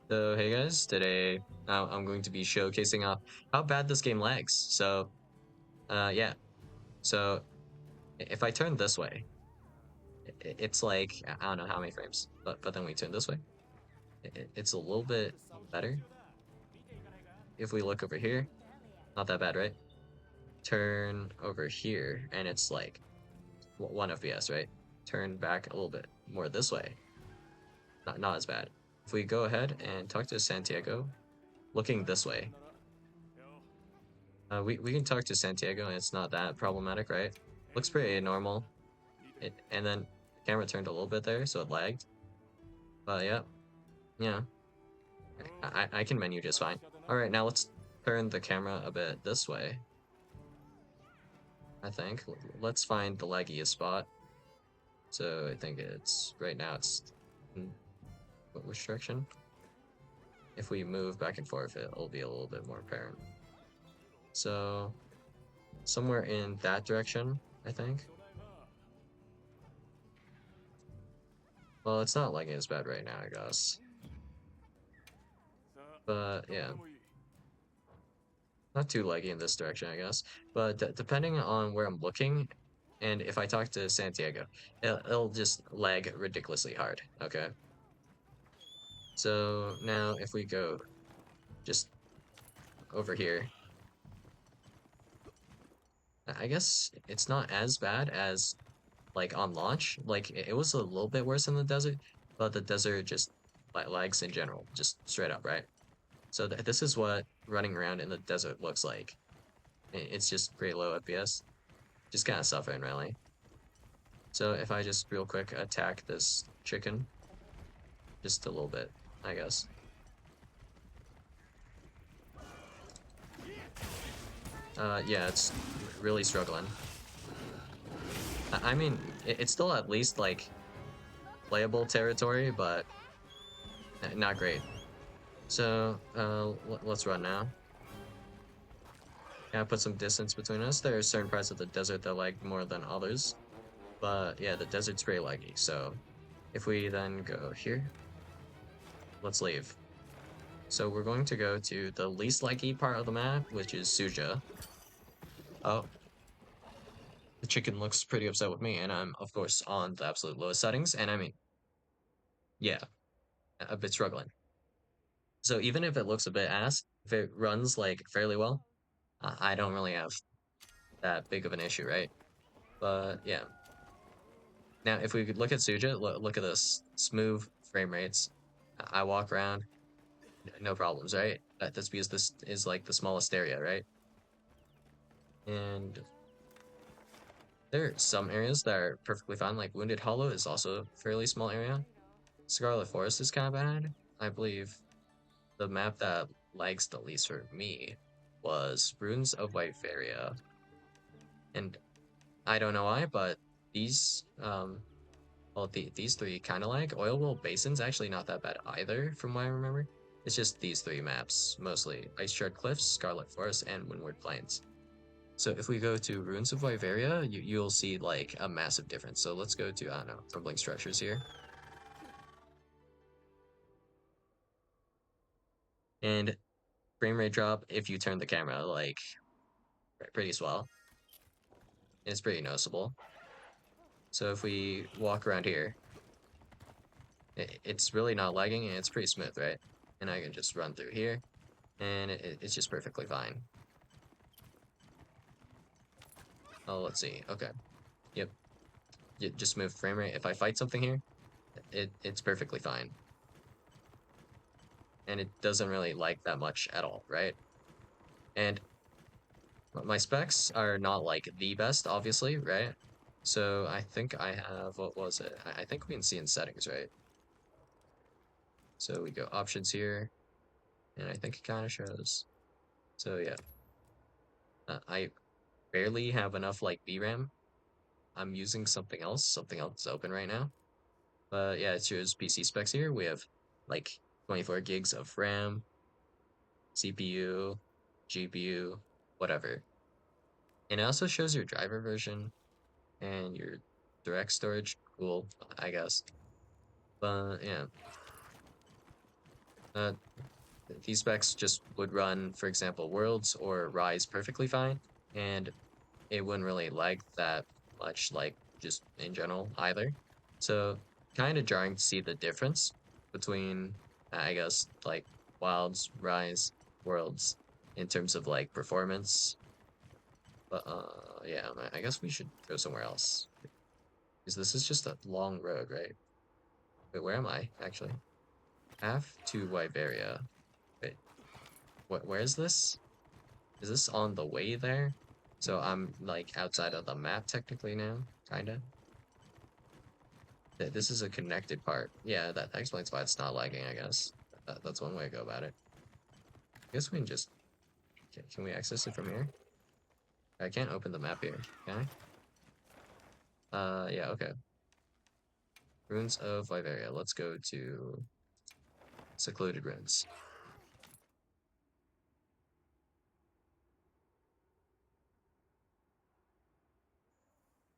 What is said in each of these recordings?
So hey guys, today I'm going to be showcasing how bad this game lags. Yeah, so if I turn this way, it's like I don't know how many frames, but then we turn this way, it's a little bit better. If we look over here, not that bad, right? Turn over here, and it's like 1 FPS, right? Turn back a little bit more this way, not as bad. If we go ahead and talk to Santiago, looking this way, we can talk to Santiago, and it's not that problematic, right? Looks pretty normal. And then the camera turned a little bit there, so it lagged. But yeah, I can menu just fine. All right, now let's turn the camera a bit this way. I think let's find the laggiest spot. So I think it's right now it's in which direction? If we move back and forth, it'll be a little bit more apparent. So somewhere in that direction, I think. Well, it's not lagging as bad right now, I guess. But yeah. Not too laggy in this direction, I guess. But depending on where I'm looking, and if I talk to Santiago, it'll just lag ridiculously hard. Okay. So now if we go just over here, I guess it's not as bad as like on launch. Like it was a little bit worse in the desert, but the desert just lags in general, just straight up, right? So this is what running around in the desert looks like. It's just pretty low FPS, just kind of suffering really. So if I just real quick attack this chicken, just a little bit, I guess. Yeah, it's really struggling. I mean, it's still at least like playable territory, but not great. So let's run now. Yeah, put some distance between us. There are certain parts of the desert that lag more than others, but yeah, the desert's pretty laggy. So if we then go here, let's leave. So we're going to go to the least laggy part of the map, which is Suja. Oh, the chicken looks pretty upset with me, and I'm of course on the absolute lowest settings, and I mean, yeah, a bit struggling. So even if it looks a bit ass, if it runs like fairly well, I don't really have that big of an issue, right? But yeah. Now, if we could look at Suja, look at this smooth frame rates. I walk around, no problems, right? That's because this is like the smallest area, right? And there are some areas that are perfectly fine, like Wounded Hollow is also a fairly small area. Scarlet Forest is kind of bad. I believe the map that lags the least for me was Ruins of Wyveria. And I don't know why, but these these three kind of lag. Oilwell Basin's actually not that bad either, from what I remember. It's just these three maps, mostly Ice Shard Cliffs, Scarlet Forest, and Windward Plains. So if we go to Ruins of Wyveria, you'll see like a massive difference. So let's go to, I don't know, Crumbling Structures here. And frame rate drop if you turn the camera like pretty swell. It's pretty noticeable. So if we walk around here, it's really not lagging and it's pretty smooth, right? And I can just run through here and it's just perfectly fine. Oh, let's see. Okay. Yep. Just move frame rate. If I fight something here, it's perfectly fine. And it doesn't really lag that much at all, right? And my specs are not like the best, obviously, right? So I think I have, what was it? I think we can see in settings, right? So we go options here, and I think it kind of shows. So yeah, I barely have enough like VRAM. I'm using something else is open right now. But yeah, it shows PC specs here. We have like 24 gigs of RAM, CPU, GPU, whatever. And it also shows your driver version and your direct storage. Cool, I guess. But yeah. Uh, these specs just would run, for example, Worlds or Rise perfectly fine, and it wouldn't really lag that much, like just in general either. So kind of jarring to see the difference between, I guess, like Wilds, Rise, Worlds in terms of like performance. But yeah, I guess we should go somewhere else because this is just a long road, right? Wait, where am I actually? Path to Wyveria. Wait, where is this? Is this on the way there? So I'm like outside of the map technically now, kinda. This is a connected part. Yeah, that explains why it's not lagging, I guess. That's one way to go about it. I guess we can just... Can we access it from here? I can't open the map here, can I? Yeah, okay. Ruins of Wyveria. Let's go to Secluded Ruins.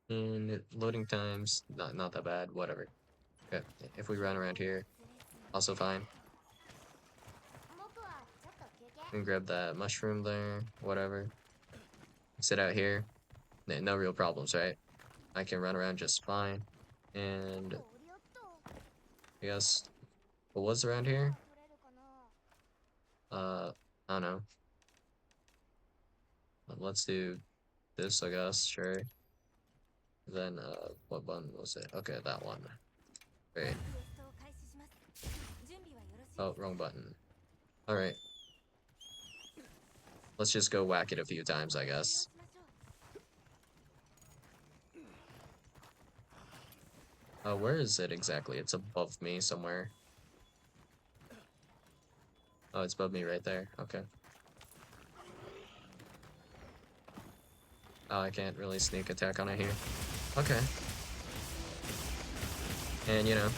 And loading times, not that bad, whatever. Okay, if we run around here, also fine. And grab that mushroom there, whatever. Sit out here. No real problems, right? I can run around just fine. And I guess what was around here? I don't know. Let's do this, I guess, sure. Then what button was it? Okay, that one. Great. Oh, wrong button. Alright. Let's just go whack it a few times, I guess. Where is it exactly? It's above me somewhere. Oh, it's above me right there. Okay. Oh, I can't really sneak attack on it here. Okay. And, you know,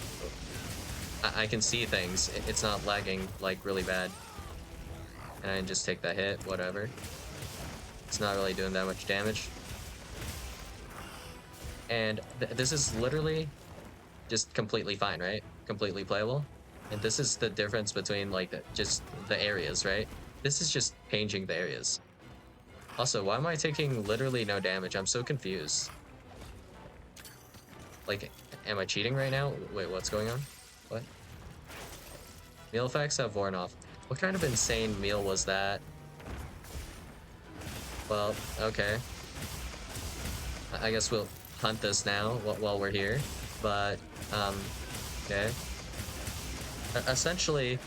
I can see things. It's not lagging, like, really bad. And I just take that hit, whatever. It's not really doing that much damage. And this is literally just completely fine, right? Completely playable. And this is the difference between, like, just the areas, right? This is just changing the areas. Also, why am I taking literally no damage? I'm so confused. Like, am I cheating right now? Wait, what's going on? What? Meal effects have worn off. What kind of insane meal was that? Well, okay. I guess we'll hunt this now while we're here. But, okay. Essentially,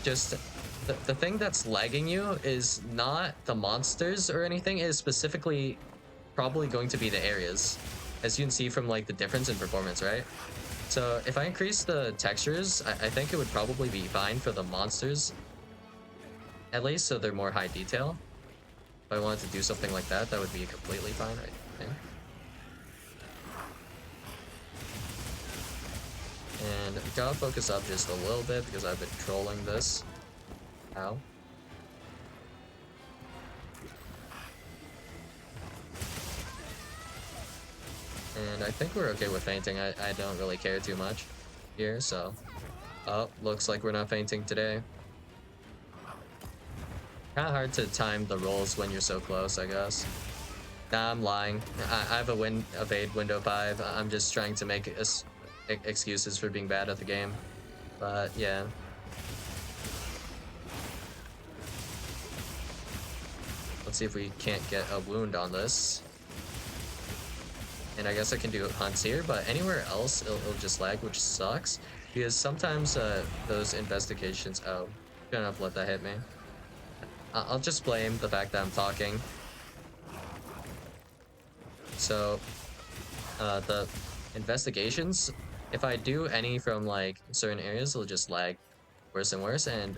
just the thing that's lagging you is not the monsters or anything. It is specifically probably going to be the areas, as you can see from like the difference in performance, right? So if I increase the textures, I think it would probably be fine for the monsters, at least, so they're more high detail. If I wanted to do something like that, that would be completely fine, I think. And gotta focus up just a little bit because I've been trolling this. Ow. And I think we're okay with fainting. I don't really care too much here, so... Oh, looks like we're not fainting today. Kinda hard to time the rolls when you're so close, I guess. Nah, I'm lying. I have a evade window 5. I'm just trying to make excuses for being bad at the game. But, yeah. Let's see if we can't get a wound on this. And I guess I can do hunts here, but anywhere else, it'll just lag, which sucks. Because sometimes those investigations... Oh, gonna let that hit me. I'll just blame the fact that I'm talking. So, the investigations, if I do any from like certain areas, it'll just lag worse and worse, and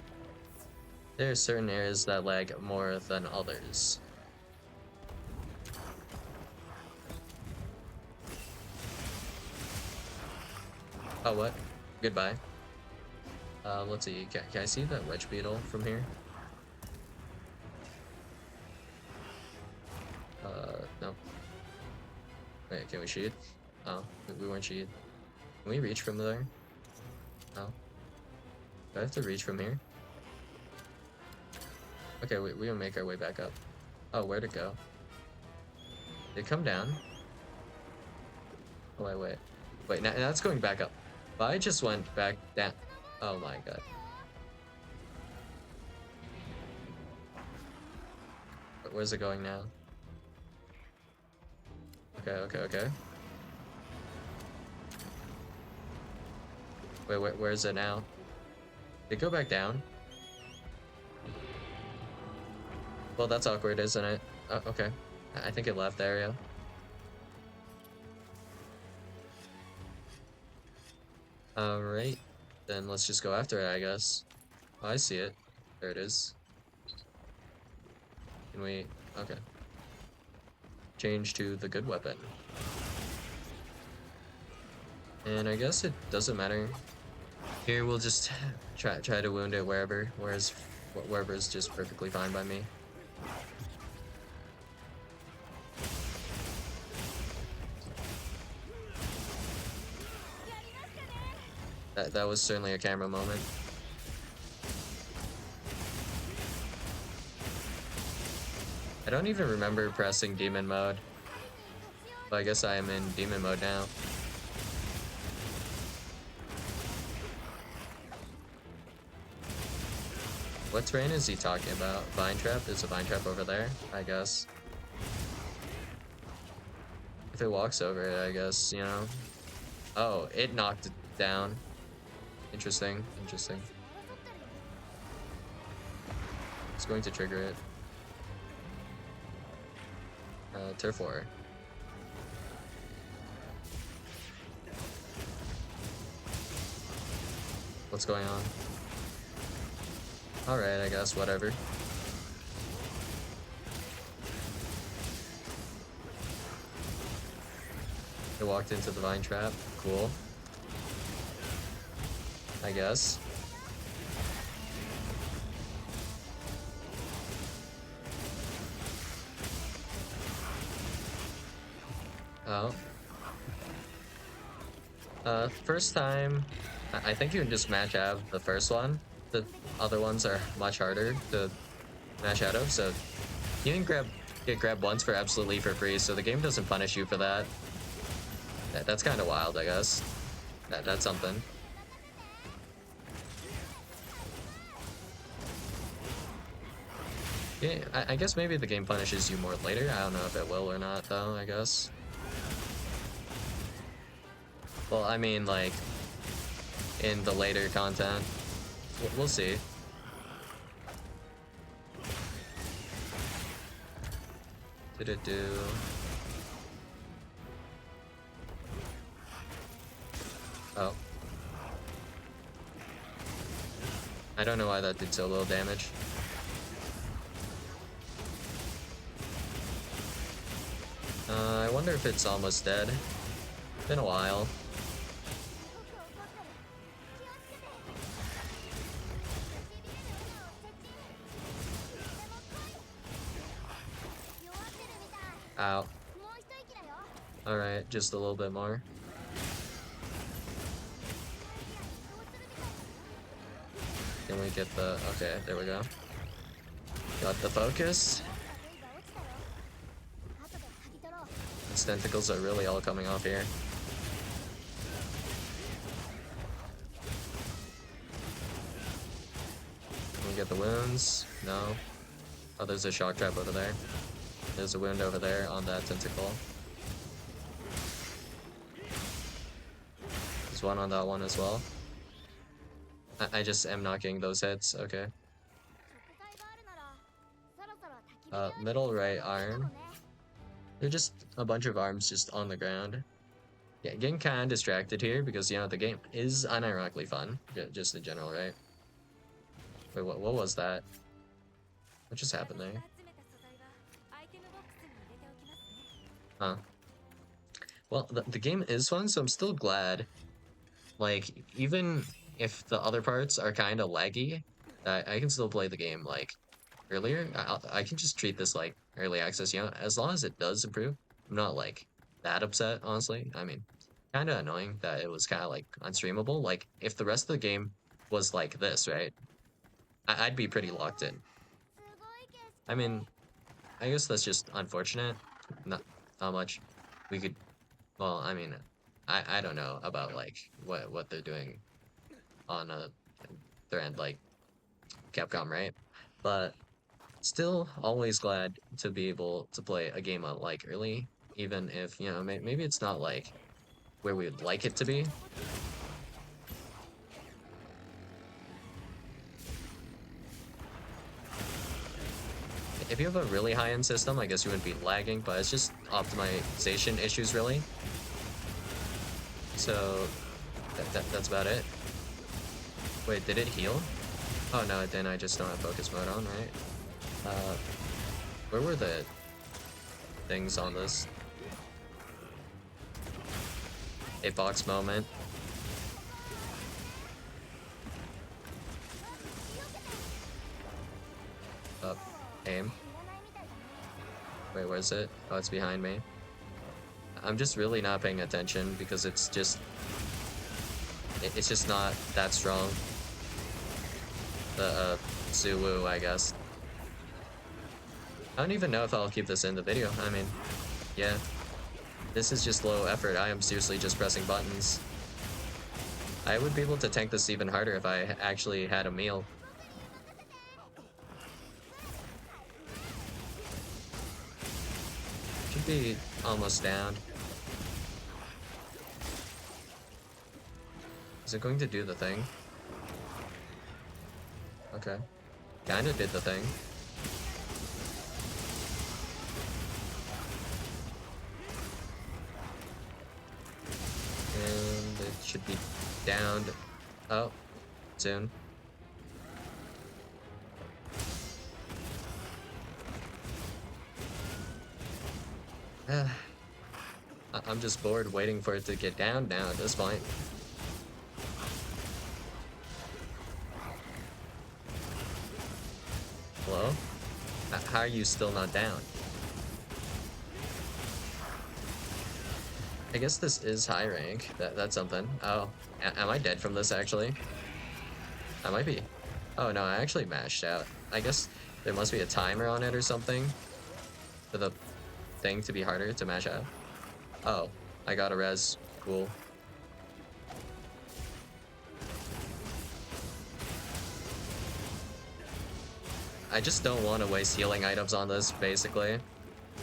there are certain areas that lag more than others. Oh, what? Goodbye. Let's see. Can I see that wedge beetle from here? No. Wait, can we shoot? Oh, we weren't shoot. Can we reach from there? No. Do I have to reach from here? Okay, we'll make our way back up. Oh, where'd it go? Did it come down? Oh, wait. Wait, now it's going back up. But I just went back down. Oh my god. Where's it going now? Okay. Wait, where is it now? Did it go back down? Well, that's awkward, isn't it? Oh, okay. I think it left the area. Alright. Then let's just go after it, I guess. Oh, I see it. There it is. Can we... Okay. Change to the good weapon. And I guess it doesn't matter. Here we'll just try to wound it wherever is just perfectly fine by me. That was certainly a camera moment. I don't even remember pressing demon mode. But I guess I am in demon mode now. What terrain is he talking about? Vine trap? There's a vine trap over there, I guess. If it walks over it, I guess, you know. Oh, it knocked it down. Interesting. It's going to trigger it. Turf war. What's going on? Alright, I guess, whatever. It walked into the vine trap. Cool. I guess. Oh. First time, I think you can just match out of the first one. The other ones are much harder to match out of, so you can get grabbed once for absolutely for free, so the game doesn't punish you for that. That's kind of wild, I guess. That's something. Yeah, I guess maybe the game punishes you more later. I don't know if it will or not, though, I guess. Well, I mean, like, in the later content. We'll see. Did it do? Oh. I don't know why that did so little damage. I wonder if it's almost dead. Been a while. Ow. Alright, just a little bit more. Can we get the... Okay, there we go. Got the focus. Its tentacles are really all coming off here. Can we get the wounds? No. Oh, there's a shock trap over there. There's a wound over there on that tentacle. There's one on that one as well. I just am not getting those hits. Okay. Middle right arm. They're just a bunch of arms just on the ground. Yeah, getting kind of distracted here because, you know, the game is unironically fun. Just in general, right? Wait, what was that? What just happened there? Huh. Well, the game is fun, so I'm still glad. Like, even if the other parts are kind of laggy, I can still play the game, like, earlier. I can just treat this like early access, you know, as long as it does improve. I'm not, like, that upset, honestly. I mean, kind of annoying that it was kind of, like, unstreamable. Like, if the rest of the game was like this, right? I'd be pretty locked in. I mean, I guess that's just unfortunate. Not how much we could. Well, I mean, I don't know about like what they're doing on their end, like Capcom, right? But still, always glad to be able to play a game I like early, even if you know maybe it's not like where we would like it to be. If you have a really high-end system, I guess you wouldn't be lagging, but it's just optimization issues, really. So that's about it. Wait, did it heal? Oh no, it didn't. I just don't have focus mode on, right? Uh, where were the things on this? A box moment. Up, aim. Wait, where's it? Oh, it's behind me. I'm just really not paying attention because it's just not that strong. The Suwu, I guess. I don't even know if I'll keep this in the video. I mean, yeah. This is just low effort. I am seriously just pressing buttons. I would be able to tank this even harder if I actually had a meal. Should be almost down. Is it going to do the thing? Okay. Kinda did the thing. And it should be downed. Oh, soon. I'm just bored waiting for it to get down now at this point. Hello? How are you still not down? I guess this is high rank. That's something. Oh, am I dead from this actually? I might be. Oh no, I actually mashed out. I guess there must be a timer on it or something for the thing to be harder to mash out. Oh, I got a res. Cool. I just don't want to waste healing items on this, basically.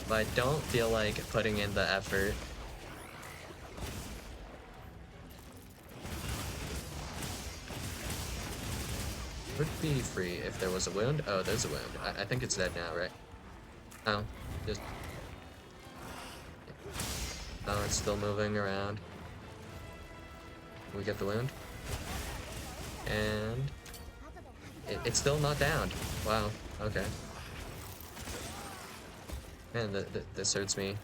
But I don't feel like putting in the effort. Would be free if there was a wound. Oh, there's a wound. I think it's dead now, right? Oh, just... Oh, it's still moving around. We get the wound. And... It's still not downed. Wow, okay. Man, this hurts me.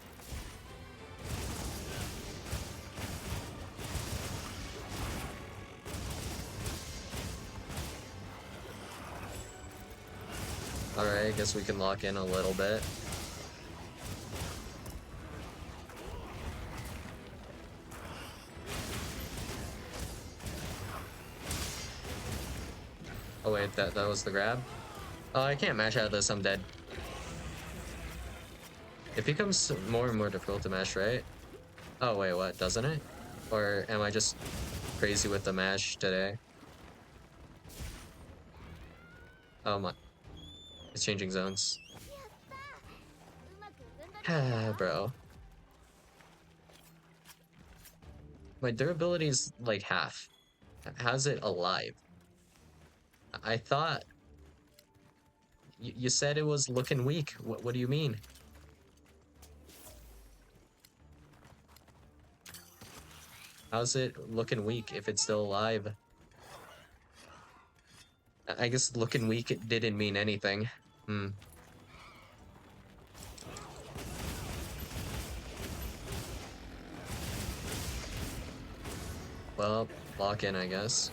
Alright, I guess we can lock in a little bit. Oh wait, that was the grab? Oh, I can't mash out of this, I'm dead. It becomes more and more difficult to mash, right? Oh wait, what, doesn't it? Or am I just crazy with the mash today? Oh my, it's changing zones. Bro. My durability is like half. How's it alive? I thought... You said it was looking weak. What do you mean? How's it looking weak if it's still alive? I guess looking weak didn't mean anything. Hmm. Well, lock in, I guess.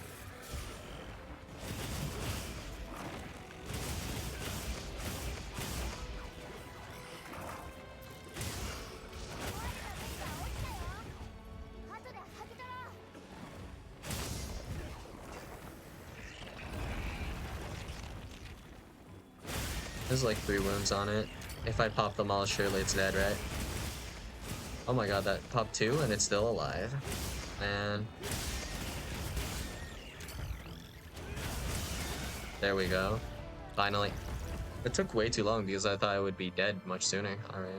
There's like 3 wounds on it. If I pop them all, surely it's dead, right? Oh my god, that popped 2 and it's still alive. Man. There we go. Finally. It took way too long because I thought I would be dead much sooner. Alright.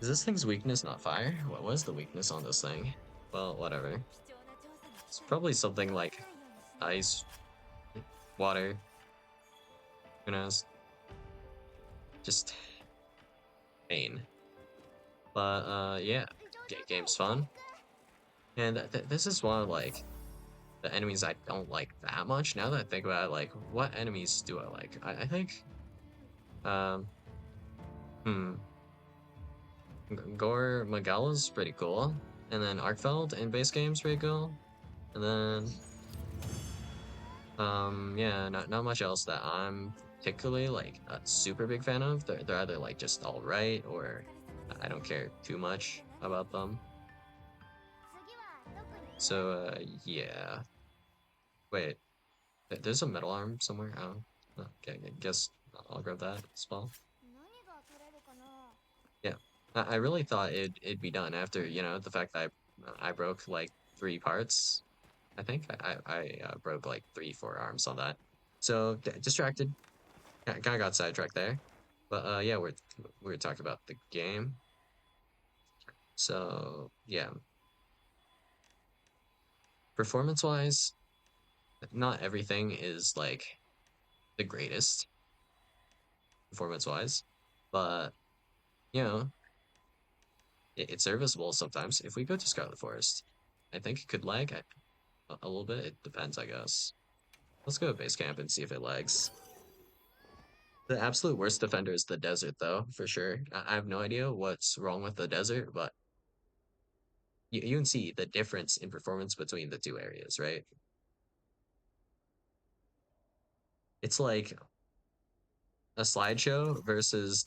Is this thing's weakness not fire? What was the weakness on this thing? Well, whatever. It's probably something like ice, water, who knows? Just pain. But, yeah. Game's fun. And this is one of, like, the enemies I don't like that much. Now that I think about it, like, what enemies do I like? I think, um, hmm. Gore Magalla's pretty cool. And then Arkfeld in base game's pretty cool. And then, yeah, not much else that I'm particularly, like, a super big fan of. They're either, like, just alright, or I don't care too much about them. So, yeah. Wait, there's a metal arm somewhere? Oh, okay, I guess I'll grab that as well. Yeah, I really thought it'd be done after, you know, the fact that I broke like 3 parts. I think I broke like 3 4 arms on that. So distracted, kind of got sidetracked there. But yeah, we're talking about the game. So yeah, performance wise, not everything is like the greatest performance wise, but you know, it's serviceable sometimes. If we go to Scarlet Forest, I think it could lag a little bit. It depends, I guess. Let's go to base camp and see if it lags. The absolute worst defender is the desert, though, for sure. I have no idea what's wrong with the desert, but you can see the difference in performance between the 2 areas, right? It's like a slideshow versus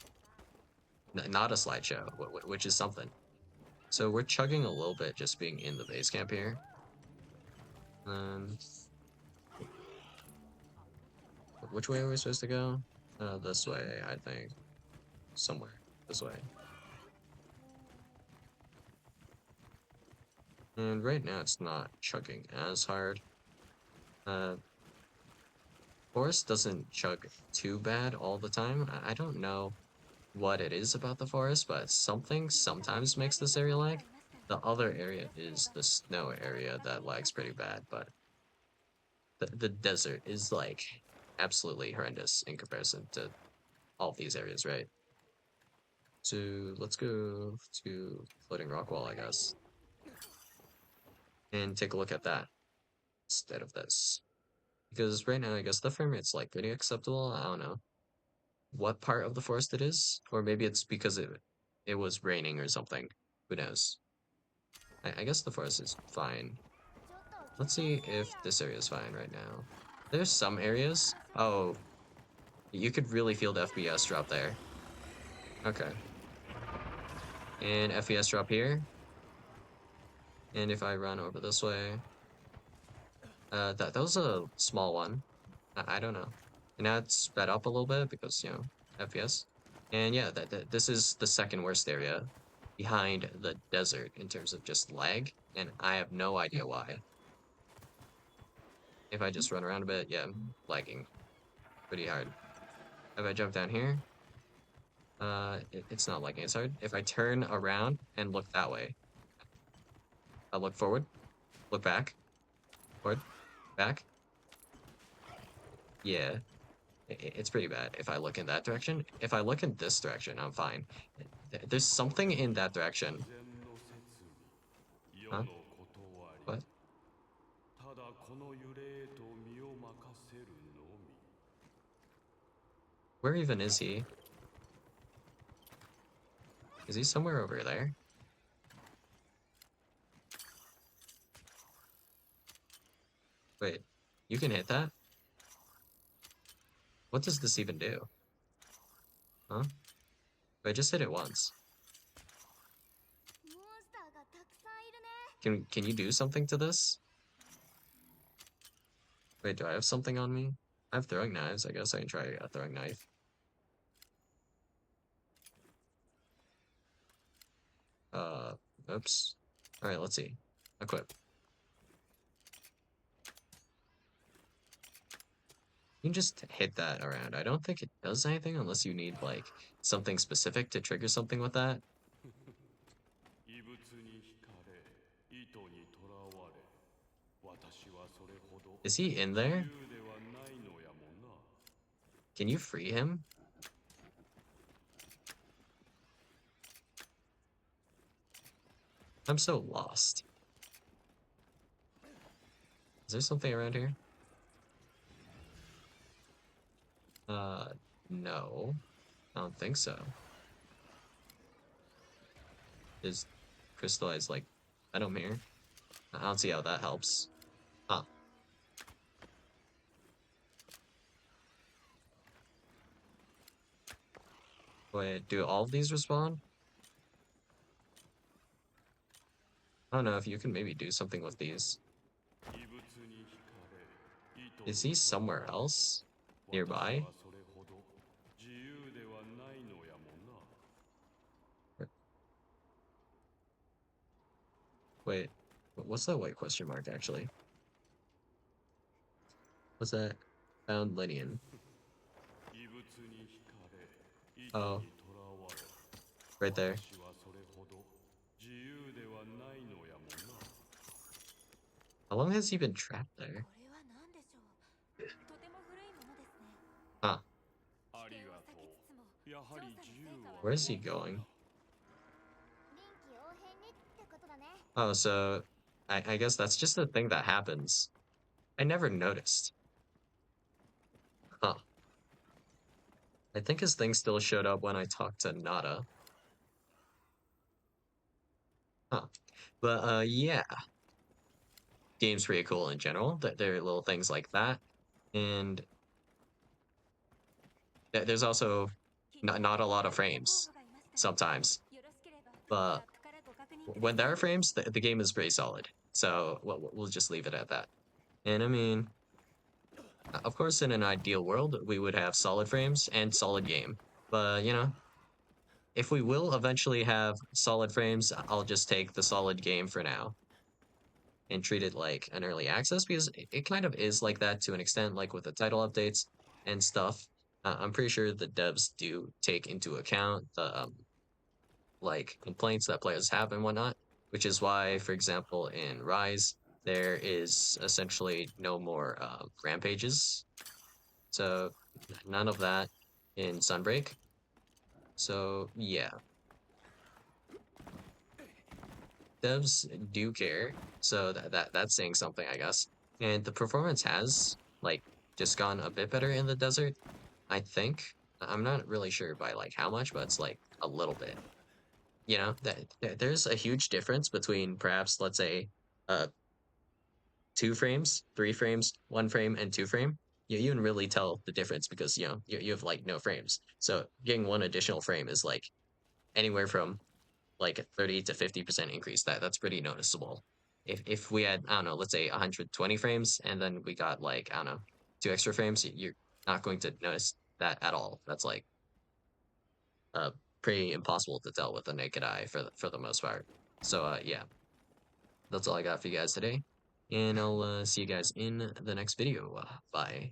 not a slideshow, which is something. So we're chugging a little bit just being in the base camp here. Um, which way are we supposed to go? This way, I think. Somewhere this way. And right now it's not chugging as hard. Uh, Forest doesn't chug too bad all the time. I don't know what it is about the forest, but something sometimes makes this area lag. The other area is the snow area that lags pretty bad, but the desert is like absolutely horrendous in comparison to all of these areas, right? So let's go to Floating Rock Wall, I guess, and take a look at that instead of this. Because right now, I guess the frame rate's like pretty acceptable. I don't know what part of the forest it is, or maybe it's because it was raining or something. Who knows? I guess the forest is fine. Let's see if this area is fine right now. There's some areas. Oh, you could really feel the FPS drop there. Okay. And FPS drop here. And if I run over this way, that was a small one. I don't know. And now it's sped up a little bit because, you know, FPS. And yeah, this is the second worst area behind the desert in terms of just lag, and I have no idea why. If I just run around a bit, yeah, I'm lagging pretty hard. If I jump down here, it's not lagging as hard. If I turn around and look that way, I look forward, look back, forward, back. Yeah, it's pretty bad if I look in that direction. If I look in this direction, I'm fine. There's something in that direction. Huh? What? Where even is he? Is he somewhere over there? Wait, you can hit that? What does this even do? Huh? I just hit it once. Can you do something to this? Wait, do I have something on me? I have throwing knives. I guess I can try a throwing knife. Uh, oops. All right, let's see. Equip. You can just hit that around. I don't think it does anything unless you need like something specific to trigger something with that. Is he in there? Can you free him? I'm so lost. Is there something around here? Uh, no. I don't think so. Is crystallized like item here? I don't see how that helps. Huh. Wait, do all of these respawn? I don't know if you can maybe do something with these. Is he somewhere else? Nearby? Wait, what's that white question mark actually? What's that? Found Lydian. Oh, right there. How long has he been trapped there? Huh. Where is he going? Oh, so I guess that's just the thing that happens. I never noticed. Huh. I think his thing still showed up when I talked to Nada. Huh. But yeah. Game's pretty cool in general. That there are little things like that. And there's also not a lot of frames sometimes. But when there are frames, the game is pretty solid. So we'll just leave it at that. And I mean, of course, in an ideal world, we would have solid frames and solid game. But, you know, if we will eventually have solid frames, I'll just take the solid game for now and treat it like an early access because it kind of is like that to an extent, like with the title updates and stuff. I'm pretty sure the devs do take into account the like complaints that players have and whatnot, which is why, for example, in Rise, there is essentially no more rampages. So none of that in Sunbreak. So yeah, devs do care. So that's saying something, I guess. And the performance has like just gone a bit better in the desert, I think. I'm not really sure by like how much, but it's like a little bit. You know, there's a huge difference between perhaps let's say 2 frames, 3 frames, 1 frame, and 2 frame. You can really tell the difference because you know you have like no frames. So getting one additional frame is like anywhere from like a 30 to 50% increase. That's pretty noticeable. If we had, I don't know, let's say 120 frames and then we got like, I don't know, 2 extra frames, you're not going to notice that at all. That's like uh pretty impossible to tell with the naked eye for the most part. So yeah, that's all I got for you guys today. And I'll see you guys in the next video. Bye.